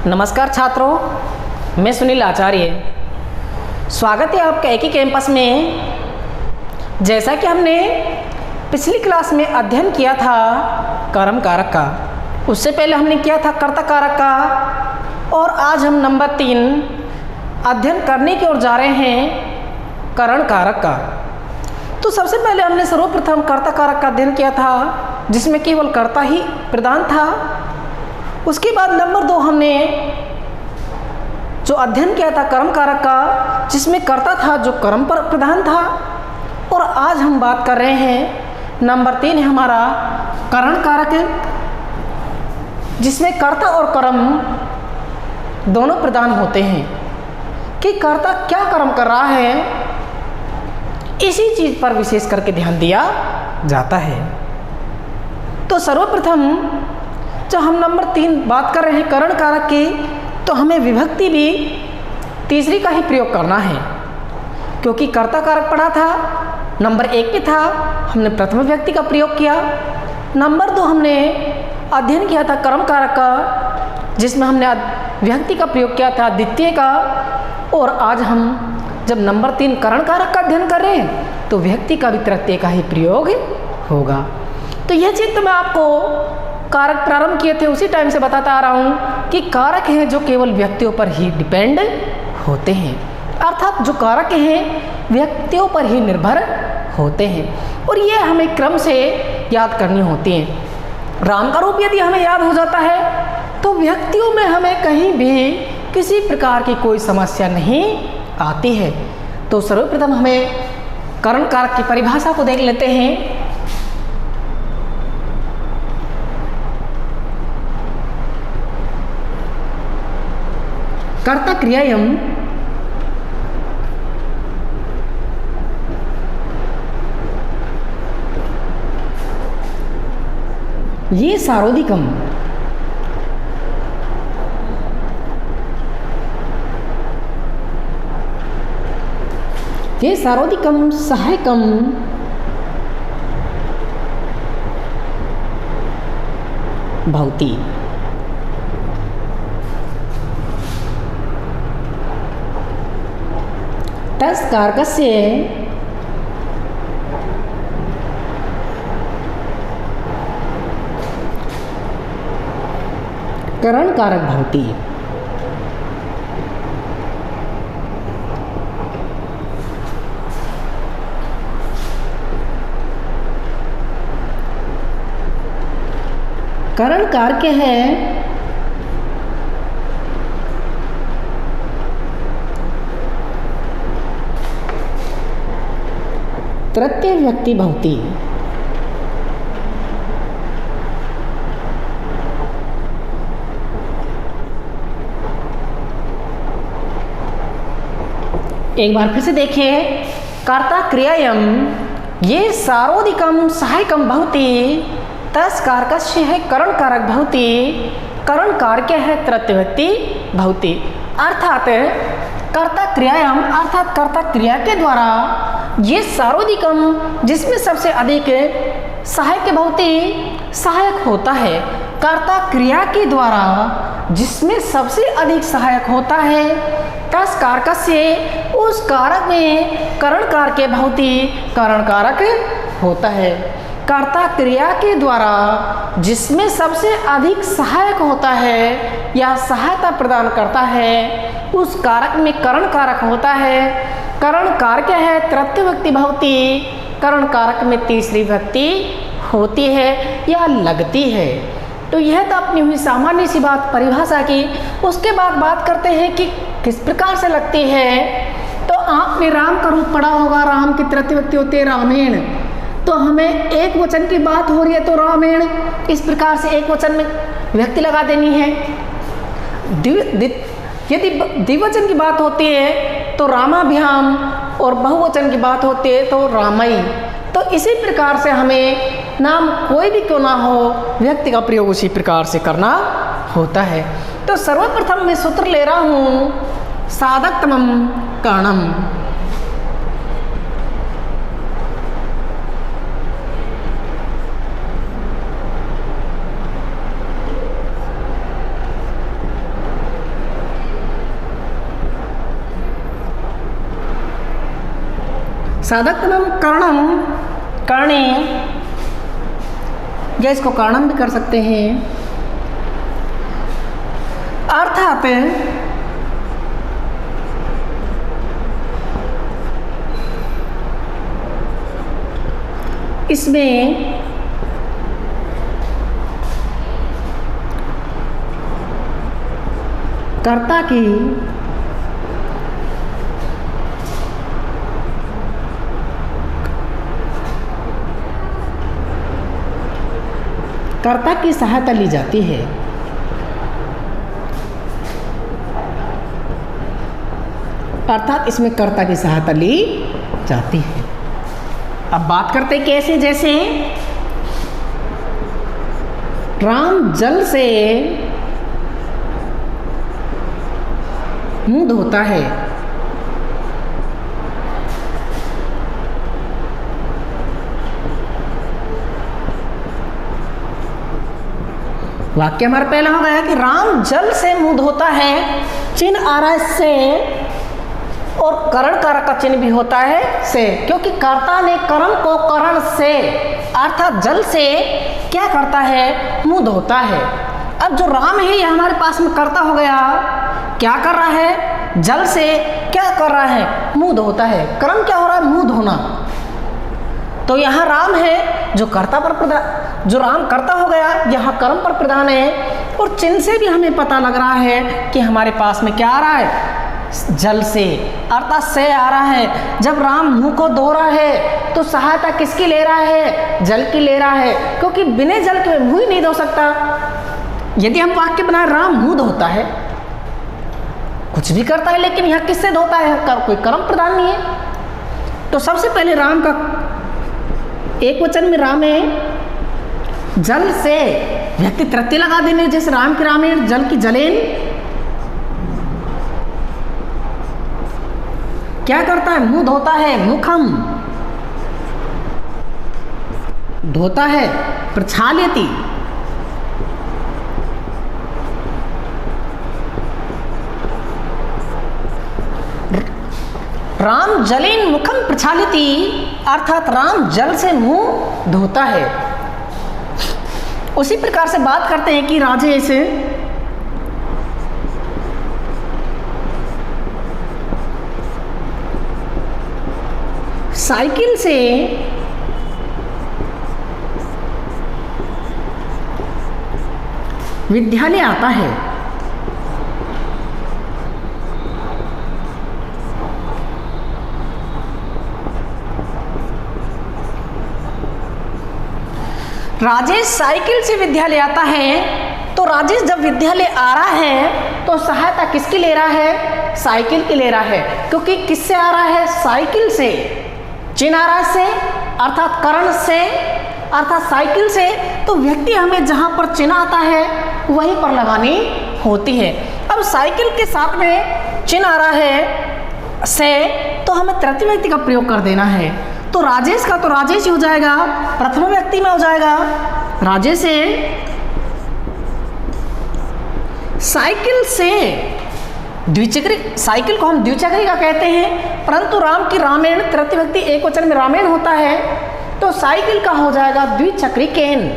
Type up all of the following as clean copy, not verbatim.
नमस्कार छात्रों, मैं सुनील आचार्य। स्वागत है आपका एक ही कैंपस में। जैसा कि हमने पिछली क्लास में अध्ययन किया था कर्म कारक का, उससे पहले हमने किया था कर्ता कारक का, और आज हम नंबर 3 अध्ययन करने की ओर जा रहे हैं करण कारक का। तो सबसे पहले हमने सर्वप्रथम कर्ता कारक का अध्ययन किया था, जिसमें केवल कर्ता ही प्रधान था। उसके बाद नंबर 2 हमने जो अध्ययन किया था कर्म कारक का, जिसमें कर्ता था जो कर्म पर प्रधान था। और आज हम बात कर रहे हैं नंबर 3 है हमारा करण कारक, जिसमें कर्ता और कर्म दोनों प्रधान होते हैं कि कर्ता क्या कर्म कर रहा है, इसी चीज पर विशेष करके ध्यान दिया जाता है। तो सर्वप्रथम जब हम नंबर 3 बात कर रहे हैं करण कारक की, तो हमें विभक्ति भी तीसरी का ही प्रयोग करना है, क्योंकि कर्ता कारक पढ़ा था नंबर 1 पे था, हमने प्रथम विभक्ति का प्रयोग किया। नंबर 2 हमने अध्ययन किया था कर्म कारक का, जिसमें हमने विभक्ति का प्रयोग किया था द्वितीय का। और आज हम जब नंबर 3 करण कारक का अध्ययन कर रहे हैं, तो विभक्ति का भी तृतीय का ही प्रयोग होगा। तो यह चीज तो मैं आपको कारक प्रारंभ किए थे उसी टाइम से बताता आ रहा हूँ कि कारक हैं जो केवल व्यक्तियों पर ही डिपेंड होते हैं, अर्थात जो कारक हैं व्यक्तियों पर ही निर्भर होते हैं, और ये हमें क्रम से याद करनी होती हैं। राम का रूप यदि हमें याद हो जाता है तो व्यक्तियों में हमें कहीं भी किसी प्रकार की कोई समस्या नहीं आती है। तो सर्वप्रथम हमें करण कारक की परिभाषा को देख लेते हैं। कर्ता क्रियायम ये सारोधिकम ये सारोधिकम सहायकम भवति। तस् कारकस्य करण कारक भवति। करण कारक है तृतीय व्यक्ति भवति। एक बार फिर से देखिए, कर्ता क्रियायम ये सारोधिकम सहायकम भवति। तस् कारकस्य है करण कारक भवति। करण कारक है तृतीय व्यक्ति भवति। अर्थात कर्ता क्रियायाम अर्थात कर्ता क्रिया के द्वारा ये सारोधिकम जिसमें सबसे अधिक सहायक भवति सहायक होता है। कर्ता क्रिया के द्वारा जिसमें सबसे अधिक सहायक होता है, तस् कारक से उस कारक में करण कारक भवति करण कारक होता है। कर्ता क्रिया के द्वारा जिसमें सबसे अधिक सहायक होता है या सहायता प्रदान करता है, उस कारक में करण कारक होता है। करण कारक है तृतीय व्यक्ति भवति। करण कारक में तीसरी व्यक्ति होती है या लगती है। तो यह तो अपनी हुई सामान्य सी बात परिभाषा की। उसके बाद बात करते हैं कि किस प्रकार से लगती है। तो आपने राम का रूप पढ़ा होगा, राम की तृतीय व्यक्ति होती है रामेण। तो हमें एक वचन की बात हो रही है तो रामेण, इस प्रकार से एक वचन में व्यक्ति लगा देनी है। यदि द्विवचन की बात होती है तो रामाभ्याम, और बहुवचन की बात होती है तो रामई। तो इसी प्रकार से हमें नाम कोई भी क्यों ना हो, व्यक्ति का प्रयोग उसी प्रकार से करना होता है। तो सर्वप्रथम मैं सूत्र ले रहा हूँ साधकतमम करणम। साधकतमम कर्णम कर्णे, या इसको कर्णम भी कर सकते हैं, अर्थात इसमें कर्ता की सहायता ली जाती है। अर्थात इसमें कर्ता की सहायता ली जाती है। अब बात करते कैसे, जैसे राम जल से मुंह धोता है, वाक्य हमारा पहला हो गया कि राम जल से मुंह धोता है, चिन्ह आ रहा है से, और करण कारक का चिन्ह भी होता है से, क्योंकि कर्ता ने कर्म को करण से अर्थात जल से क्या करता है, मुंह धोता है। अब जो राम है यह हमारे पास में कर्ता हो गया, क्या कर रहा है, जल से क्या कर रहा है, मुंह धोता है। कर्म क्या हो रहा है, मुंह धोना। तो यहाँ राम है जो कर्ता पर प्रधान, जो राम कर्ता हो गया, यहाँ कर्म पर प्रधान है। और चिन्ह से भी हमें पता लग रहा है कि हमारे पास में क्या आ रहा है, जल से अर्थात से आ रहा है। जब राम मुंह को धो रहा है तो सहायता किसकी ले रहा है, जल की ले रहा है, क्योंकि बिना जल के मुंह ही नहीं धो सकता। यदि हम वाक्य बनाए राम मुंह धोता है, कुछ भी करता है, लेकिन यहाँ किससे धोता है, कोई कर्म प्रधान नहीं है। तो सबसे पहले राम का एक वचन में राम है, जल से व्यक्ति तृतीय लगा देने, जैसे राम की रामेण, जल की जलेन। क्या करता है, मुंह धोता है, मुखम धोता है, प्रक्षाल्यति राम जलेन मुखम प्रक्षाल्यति, अर्थात राम जल से मुंह धोता है। उसी प्रकार से बात करते हैं कि राजेश साइकिल से विद्यालय आता है। राजेश साइकिल से विद्यालय आता है, तो राजेश जब विद्यालय आ रहा है तो सहायता किसकी ले रहा है, साइकिल की ले रहा है, क्योंकि किससे आ रहा है, साइकिल से। चिन्ह आ रहा है से अर्थात करण से अर्थात साइकिल से, तो व्यक्ति हमें जहां पर चिन्ह आता है वहीं पर लगानी होती है। अब साइकिल के साथ में चिन्ह आ रहा है से, तो हमें तृतीय व्यक्ति का प्रयोग कर देना है। तो राजेश का तो राजेश ही हो जाएगा, प्रथम व्यक्ति में हो जाएगा राजेश से। साइकिल से द्विचक्री, साइकिल को हम द्विचक्री का कहते हैं, परंतु राम की रामेण तृतीय व्यक्ति एक वचन में रामेण होता है, तो साइकिल का हो जाएगा द्विचक्री केन।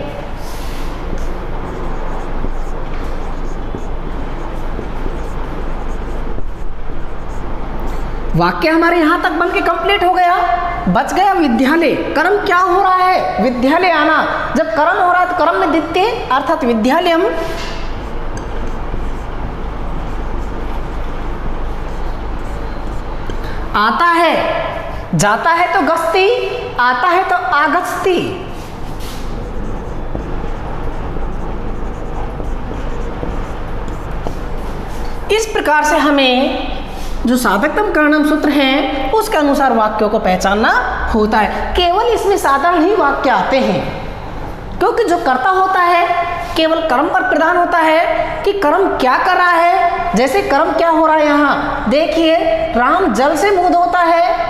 वाक्य हमारे यहां तक बन के कंप्लीट हो गया। बच गया विद्यालय। कर्म क्या हो रहा है, विद्यालय आना। जब कर्म हो रहा है तो कर्म में द्वितीय अर्थात विद्यालयम। आता है, जाता है तो गस्ती, आता है तो आगस्ती। इस प्रकार से हमें जो साधकतम कर्णम सूत्र है उसके अनुसार वाक्यों को पहचानना होता है। केवल इसमें साधारण ही वाक्य आते हैं, क्योंकि जो कर्ता होता है केवल कर्म पर प्रधान होता है कि कर्म क्या कर रहा है। जैसे कर्म क्या हो रहा है, यहाँ देखिए राम जल से मुंह धोता है।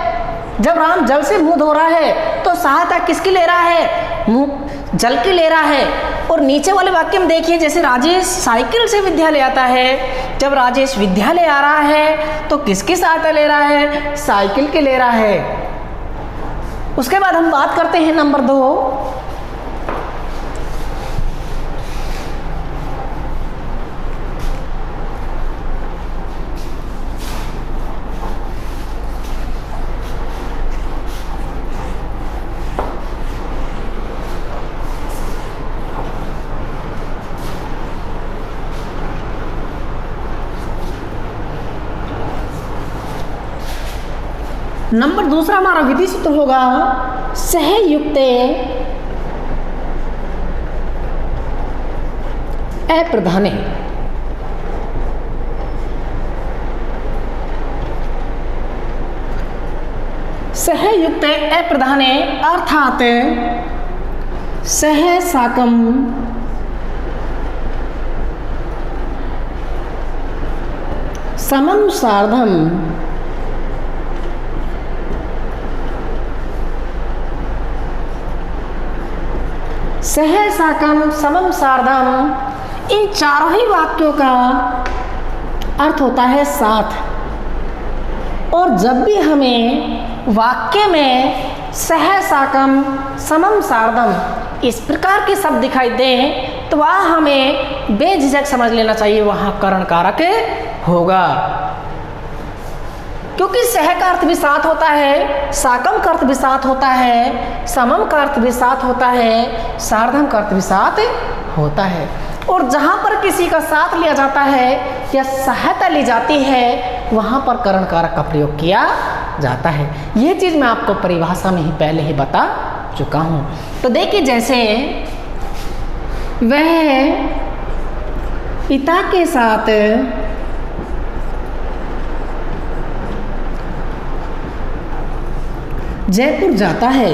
जब राम जल से मुंह धो रहा है तो सहायता किसकी ले रहा है, मुंह जल की ले रहा है। और नीचे वाले वाक्य में देखिए, जैसे राजेश साइकिल से विद्यालय आता है, जब राजेश विद्यालय आ रहा है तो किसकी सहायता ले रहा है, साइकिल की ले रहा है। उसके बाद हम बात करते हैं नंबर 2, नंबर दूसरा हमारा विधि सूत्र होगा सहयुक्त अप्रधाने। सहयुक्त अप्रधाने अर्थात सह साकम समम सार्धम सह साकम समम सार्धम, इन चारों ही वाक्यों का अर्थ होता है साथ। और जब भी हमें वाक्य में सह साकम समम सार्धम इस प्रकार के शब्द दिखाई दें तो वह हमें बेझिझक समझ लेना चाहिए, वहाँ करण कारक होगा। क्योंकि सह का अर्थ भी साथ होता है, साकम का अर्थ भी साथ होता है, समम का अर्थ भी साथ होता है, सार्धम का अर्थ भी साथ होता है। और जहाँ पर किसी का साथ लिया जाता है या सहायता ली जाती है वहाँ पर करण कारक का प्रयोग किया जाता है। यह चीज़ मैं आपको परिभाषा में ही पहले ही बता चुका हूँ। तो देखिए, जैसे वह पिता के साथ जयपुर जाता है,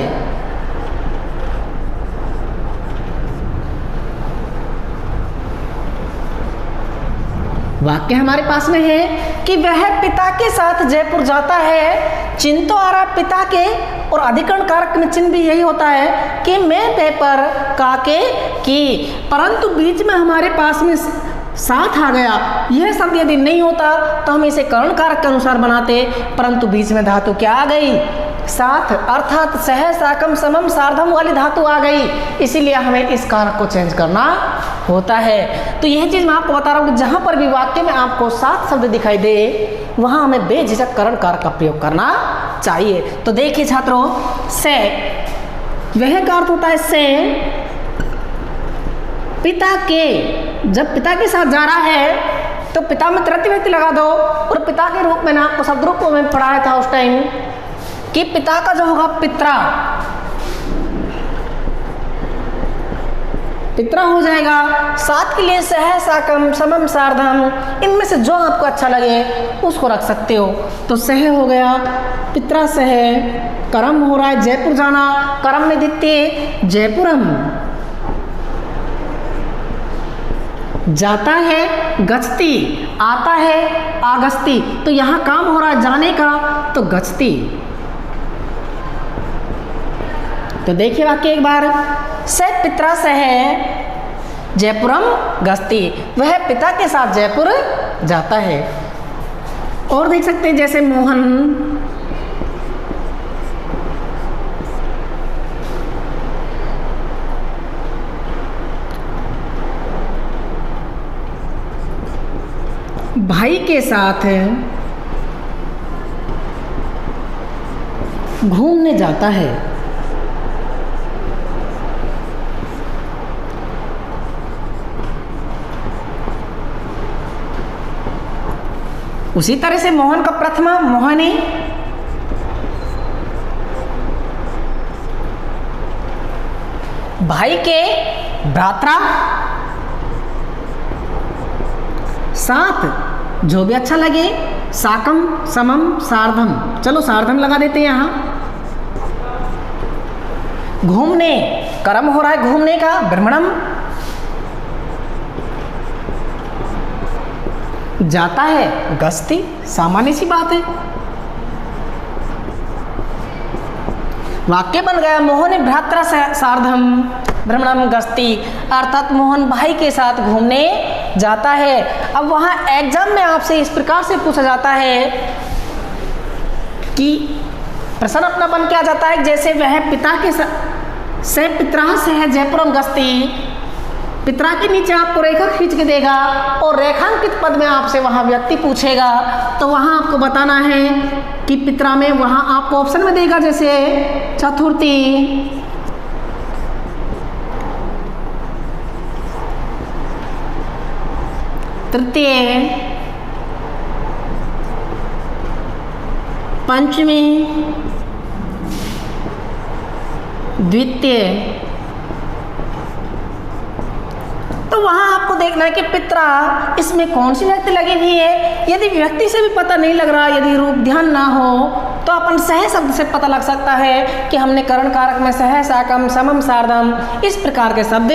वाक्य हमारे पास में है कि वह पिता के साथ जयपुर जाता है। चिन्ह तो आ रहा पिता के, और अधिकरण कारक में चिन्ह भी यही होता है कि मैं पेपर काके की, परंतु बीच में हमारे पास में साथ आ गया। यह शब्द यदि नहीं होता तो हम इसे करण कारक के अनुसार बनाते, परंतु बीच में धातु क्या आ गई? साथ, अर्थात सह साकम समम सार्धम वाली धातु आ गई, इसीलिए हमें इस कारक को चेंज करना होता है। तो यह चीज़ मैं आपको बता रहा हूँ कि जहाँ पर भी वाक्य में आपको साथ शब्द दिखाई दे वहाँ हमें बेझिझक करण कारक का प्रयोग करना चाहिए। तो देखिए छात्रों, से वह का अर्थ होता है से पिता के, जब पिता के साथ जा रहा है तो पिता में तृतीय व्यक्ति लगा दो, और पिता के रूप में ना आपको शब्द रूप में पढ़ाया था उस टाइम कि पिता का जो होगा पित्रा, पित्रा हो जाएगा। साथ के लिए सह साकम समम सार्धम, इनमें से जो आपको अच्छा लगे उसको रख सकते हो। तो सह हो गया, पित्रा सह, करम हो रहा है जयपुर जाना, करम में द्वितीय जयपुरम, जाता है गच्छति, आता है आगस्ती। तो यहाँ काम हो रहा है जाने का, तो गच्छति। तो देखिए वाक्य एक बार, से पित्रा सह जयपुरम गच्छति, वह पिता के साथ जयपुर जाता है। और देख सकते हैं जैसे मोहन भाई के साथ घूमने जाता है। उसी तरह से मोहन का प्रथमा मोहनी, भाई के भ्रात्रा, साथ जो भी अच्छा लगे, साकम समम सार्धम, चलो सार्धम लगा देते हैं यहाँ। घूमने, कर्म हो रहा है घूमने का, भ्रमणम, जाता है गच्छति, सामान्य सी बात है। वाक्य बन गया मोहन भ्रात्रा सार्धम भ्रमणम गच्छति, अर्थात मोहन भाई के साथ घूमने जाता है। अब वहाँ एग्जाम में आपसे इस प्रकार से पूछा जाता है कि प्रश्न अपना बन के आ जाता है जैसे वह पिता के से पितरा से है जयपुरम गस्ती, पितरा के नीचे आपको रेखा खींच के देगा और रेखांकित पद में आपसे वहाँ व्यक्ति पूछेगा, तो वहाँ आपको बताना है कि पितरा में वहाँ आपको ऑप्शन में देगा जैसे चतुर्थी, तृतीय, पंचमी, द्वितीय। तो वहाँ आपको देखना है कि पितरा इसमें कौन सी व्यक्ति लगी हुई है। यदि व्यक्ति से भी पता नहीं लग रहा, यदि रूप ध्यान ना हो, तो अपन सह शब्द से पता लग सकता है कि हमने करण कारक में सह, साकम, समम, सार्धम इस प्रकार के शब्द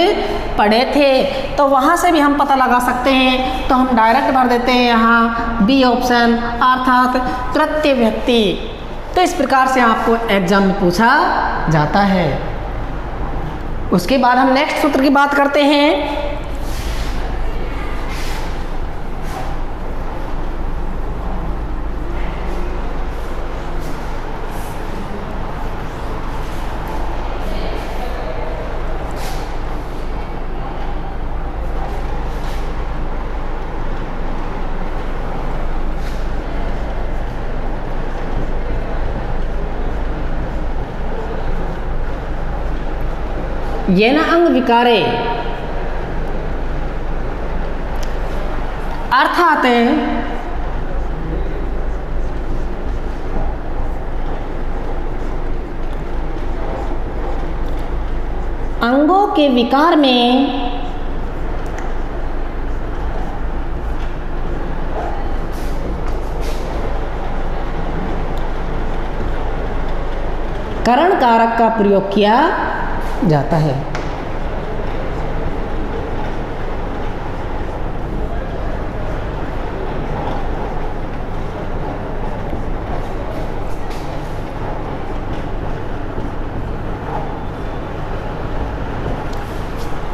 पढ़े थे, तो वहाँ से भी हम पता लगा सकते हैं। तो हम डायरेक्ट भर देते हैं यहाँ बी ऑप्शन, अर्थात तृतीय व्यक्ति। तो इस प्रकार से आपको एग्जाम में पूछा जाता है। उसके बाद हम नेक्स्ट सूत्र की बात करते हैं। येन अंग विकारे अर्थात अंगों के विकार में करण कारक का प्रयोग किया जाता है।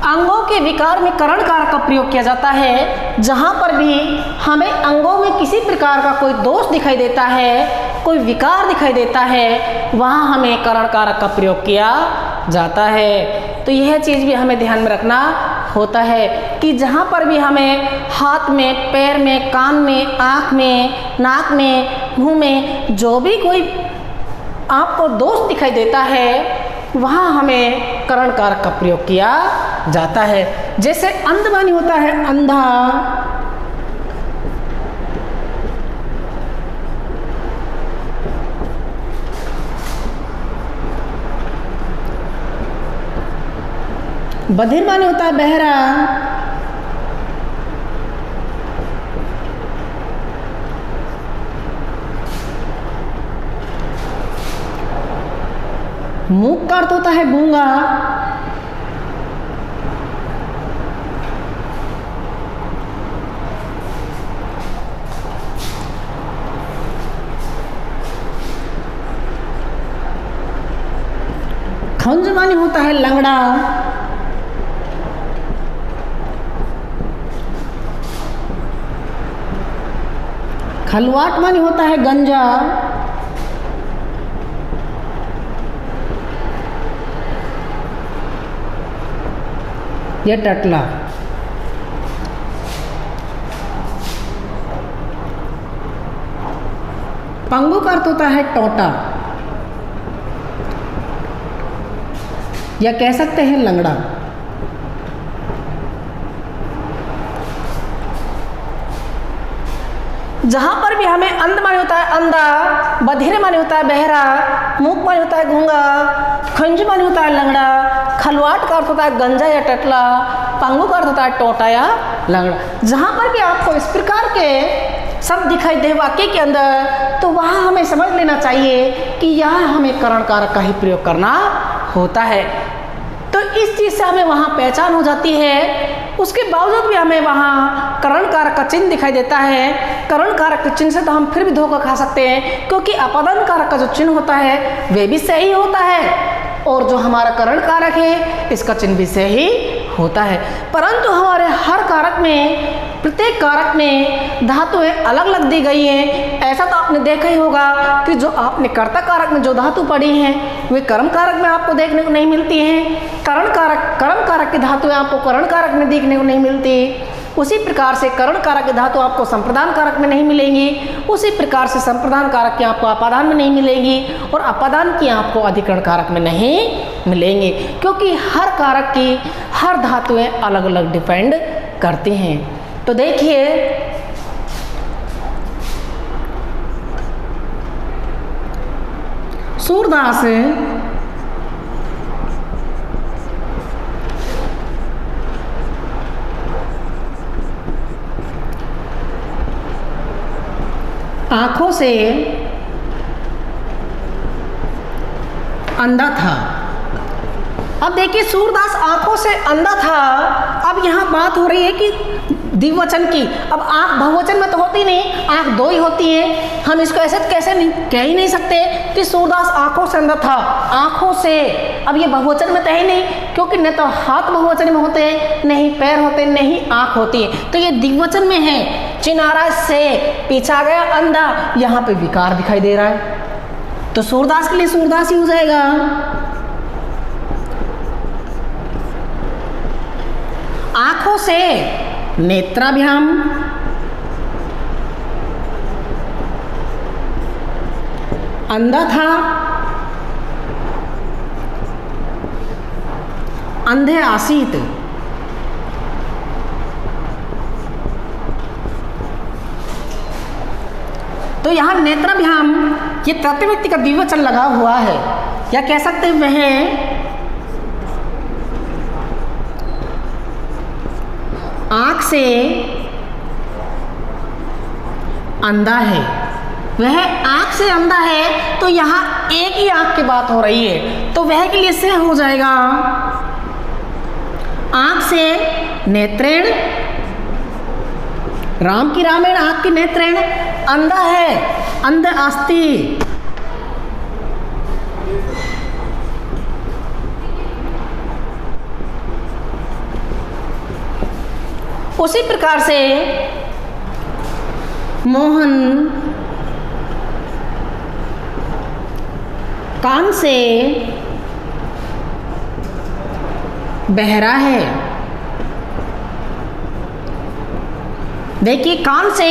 अंगों के विकार में करण कारक का प्रयोग किया जाता है। जहां पर भी हमें अंगों में किसी प्रकार का कोई दोष दिखाई देता है, कोई विकार दिखाई देता है, वहां हमें करण कारक का प्रयोग किया जाता है। तो यह चीज़ भी हमें ध्यान में रखना होता है कि जहाँ पर भी हमें हाथ में, पैर में, कान में, आँख में, नाक में, मुँह में जो भी कोई आपको दोष दिखाई देता है, वहाँ हमें करण कारक का प्रयोग किया जाता है। जैसे अंध मानी होता है अंधा, बधिर माने होता है बहरा, मूक का अर्थ होता है गूंगा, खंज माने होता है लंगड़ा, खलवाट माने होता है गंजा, या टटला। पंगु का अर्थ होता है टोटा, या कह सकते हैं लंगड़ा। जहाँ पर भी हमें अंध माने होता है अंधा, बधिर माने होता है बहरा, मूक माने होता है गूंगा, खंज माने होता है लंगड़ा, खलवाट का अर्थ होता है गंजा या टटला, पंगु का अर्थ होता है टोटा या लंगड़ा। जहाँ पर भी आपको इस प्रकार के शब्द दिखाई दे वाक्य के अंदर, तो वहाँ हमें समझ लेना चाहिए कि यहाँ हमें करण कारक का ही प्रयोग करना होता है। तो इस चीज़ से हमें वहाँ पहचान हो जाती है। उसके बावजूद भी हमें वहाँ करण कारक का चिन्ह दिखाई देता है। करण कारक के चिन्ह से तो हम फिर भी धोखा खा सकते हैं, क्योंकि अपादान कारक का जो चिन्ह होता है वे भी सही होता है, और जो हमारा करण कारक है इसका चिन्ह भी सही होता है। परंतु हमारे हर कारक में, प्रत्येक कारक में धातुएं अलग अलग दी गई हैं। ऐसा तो आपने देखा ही होगा कि जो आपने कर्ता कारक में जो धातु पढ़ी हैं वे कर्म कारक में आपको देखने को नहीं मिलती हैं। कर्म कारक की धातुएं आपको करण कारक में देखने को नहीं मिलती। उसी प्रकार से करण कारक की धातु आपको संप्रदान कारक में नहीं मिलेंगी। उसी प्रकार से संप्रदान कारक की आपको अपादान में नहीं मिलेंगी और अपादान की आपको अधिकरण कारक में नहीं मिलेंगे, क्योंकि हर कारक की हर धातुएं अलग अलग डिपेंड करती हैं। तो देखिए सूरदास आंखों से अंधा था। अब देखिए सूरदास आंखों से अंधा था। अब यहाँ बात हो रही है कि द्विवचन की। अब आंख बहुवचन में तो होती नहीं, आंख दो ही होती है। हम इसको ऐसे कैसे नहीं कह ही नहीं सकते कि सूरदास आंखों से अंधा था। आंखों से, अब ये बहुवचन में तो है नहीं, क्योंकि न तो हाथ बहुवचन में होते हैं, नहीं पैर होते, नहीं आंख होती है, तो ये द्विवचन में है। चिनारा से पीछा गया अंधा, यहाँ पे विकार दिखाई दे रहा है, तो सूरदास के लिए सूरदास ही हो जाएगा। आंखों से नेत्राभ्याम, अंधा था, अंधे आसीत, तो यहां नेत्राभ्याम ये तृतीय व्यक्ति का द्विवचन लगा हुआ है, या कह सकते हैं वह आंख से अंधा है। वह आंख से अंधा है, तो यहाँ एक ही आंख की बात हो रही है, तो वह के लिए से हो जाएगा आंख से नेत्रेण, राम की रामेण आंख की नेत्रेण, अंधा है, अंध अस्ति। उसी प्रकार से मोहन कान से बहरा है। देखिए कान से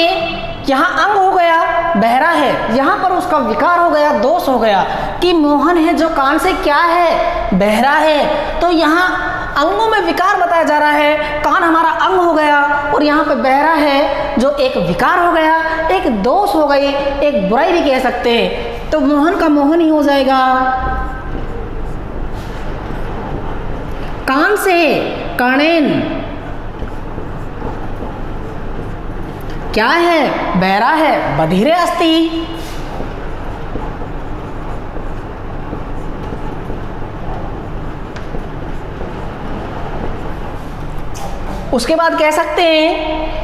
यहाँ अंग हो गया, बहरा है, यहाँ पर उसका विकार हो गया, दोष हो गया कि मोहन है जो कान से क्या है, बहरा है। तो यहाँ अंगों में विकार बताया जा रहा है, कान हमारा अंग हो गया और यहाँ पे बहरा है जो एक विकार हो गया, एक दोष हो गई, एक बुराई भी कह सकते हैं, तो मोहन का मोहन ही हो जाएगा। कान से कर्णेन क्या है, बहरा है, बधिरे अस्ति। उसके बाद कह सकते हैं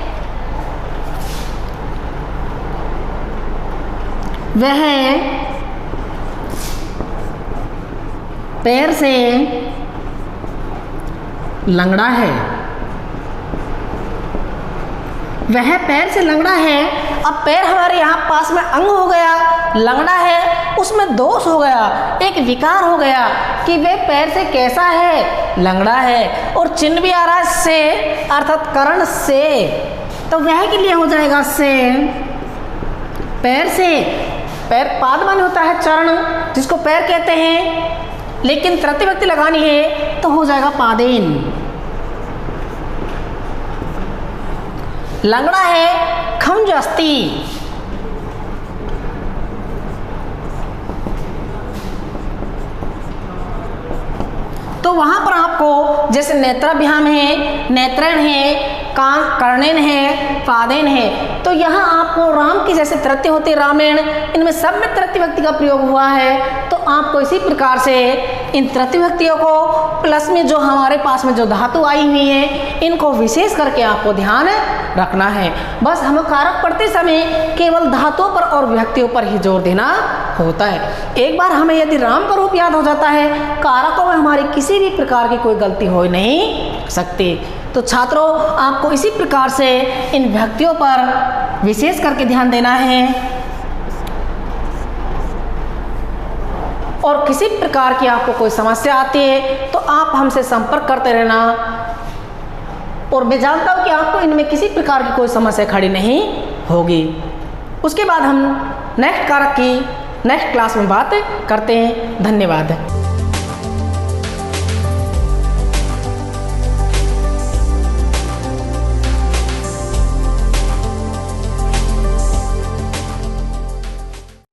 वह पैर से लंगड़ा है। वह पैर से लंगड़ा है। अब पैर हमारे यहाँ पास में अंग हो गया, लंगड़ा है, उसमें दोष हो गया, एक विकार हो गया कि वे पैर से कैसा है, लंगड़ा है, और चिन्ह भी आ रहा है से, अर्थात करण से, तो वह के लिए हो जाएगा से। पैर से, पैर पाद माने होता है चरण, जिसको पैर कहते हैं, लेकिन तृतीय व्यक्ति लगानी है तो हो जाएगा पादेन। लंगड़ा है, खंज अस्ति। तो वहां पर आपको जैसे नेत्राभ्याम है, नेत्रेण है, कान कर्णेन है, पादेन है, तो यहाँ आपको राम की जैसे तृतीय होती है रामेण, इनमें सब में तृतीय व्यक्ति का प्रयोग हुआ है। तो आपको इसी प्रकार से इन तृतीय व्यक्तियों को प्लस में जो हमारे पास में जो धातु आई हुई है, इनको विशेष करके आपको ध्यान रखना है। बस हमें कारक पढ़ते समय केवल धातुओं पर और व्यक्तियों पर ही जोर देना होता है। एक बार हमें यदि राम का रूप याद हो जाता है, कारकों में हमारी किसी भी प्रकार की कोई गलती हो नहीं सकते। तो छात्रों, आपको इसी प्रकार से इन विभक्तियों पर विशेष करके ध्यान देना है और किसी प्रकार की आपको कोई समस्या आती है तो आप हमसे संपर्क करते रहना। और मैं जानता हूँ कि आपको इनमें किसी प्रकार की कोई समस्या खड़ी नहीं होगी। उसके बाद हम नेक्स्ट कारक की नेक्स्ट क्लास में बात करते हैं। धन्यवाद।